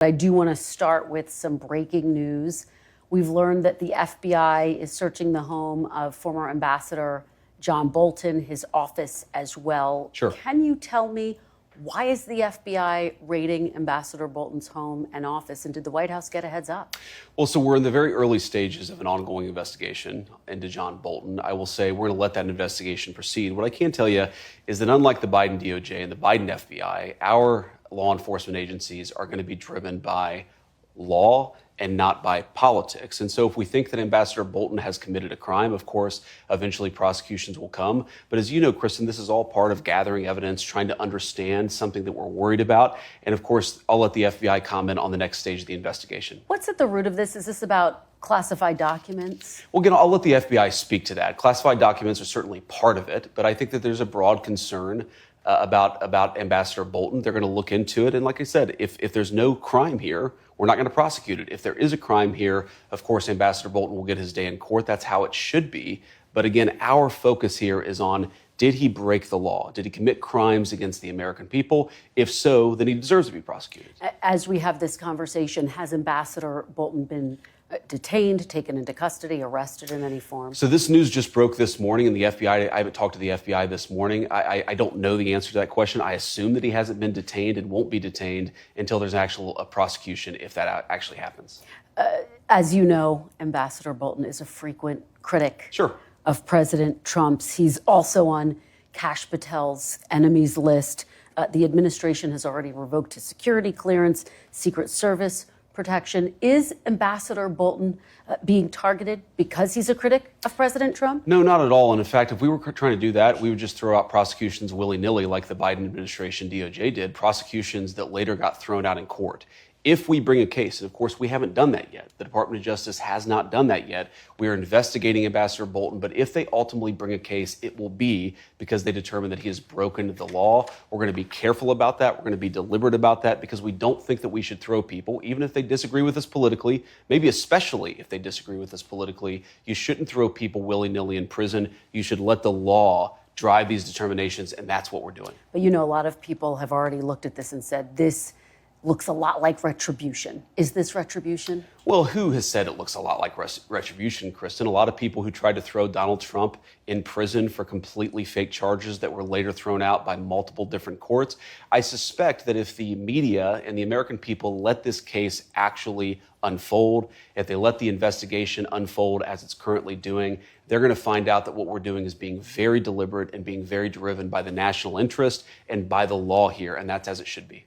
I do want to start with some breaking news. We've learned that the FBI is searching the home of former Ambassador John Bolton, his office as well. Sure. Can you tell me, why is the FBI raiding Ambassador Bolton's home and office, and did the White House get a heads up? Well, so we're in the very early stages of an ongoing investigation into John Bolton. I will say we're going to let that investigation proceed. What I can tell you is that unlike the Biden DOJ and the Biden FBI, our law enforcement agencies are going to be driven by law and not by politics. And so if we think that Ambassador Bolton has committed a crime, of course, eventually prosecutions will come. But as you know, Kristen, this is all part of gathering evidence, trying to understand something that we're worried about. And of course, I'll let the FBI comment on the next stage of the investigation. What's at the root of this? Is this about classified documents? Well, again, I'll let the FBI speak to that. Classified documents are certainly part of it, but I think that there's a broad concern about Ambassador Bolton. They're going to look into it. And like I said, if there's no crime here, we're not going to prosecute it. If there is a crime here, of course, Ambassador Bolton will get his day in court. That's how it should be. But again, our focus here is on, did he break the law? Did he commit crimes against the American people? If so, then he deserves to be prosecuted. As we have this conversation, has Ambassador Bolton been detained, taken into custody, arrested in any form? So this news just broke this morning, and the FBI, I haven't talked to the FBI this morning. I don't know the answer to that question. I assume that he hasn't been detained and won't be detained until there's an actual prosecution, if that actually happens. As you know, Ambassador Bolton is a frequent critic Sure. of President Trump's. He's also on Kash Patel's enemies list. The administration has already revoked his security clearance, Secret Service protection. Is Ambassador Bolton being targeted because he's a critic of President Trump? No, not at all. And in fact, if we were trying to do that, we would just throw out prosecutions willy-nilly like the Biden administration DOJ did, prosecutions that later got thrown out in court. If we bring a case, and of course we haven't done that yet, the Department of Justice has not done that yet, we are investigating Ambassador Bolton, but if they ultimately bring a case, it will be because they determine that he has broken the law. We're going to be careful about that. We're going to be deliberate about that because we don't think that we should throw people, even if they disagree with us politically, maybe especially if they disagree with us politically. You shouldn't throw people willy-nilly in prison. You should let the law drive these determinations, and that's what we're doing. But you know, a lot of people have already looked at this and said, this looks a lot like retribution. Is this retribution? Well, who has said it looks a lot like retribution, Kristen? A lot of people who tried to throw Donald Trump in prison for completely fake charges that were later thrown out by multiple different courts. I suspect that if the media and the American people let this case actually unfold, if they let the investigation unfold as it's currently doing, they're going to find out that what we're doing is being very deliberate and being very driven by the national interest and by the law here, and that's as it should be.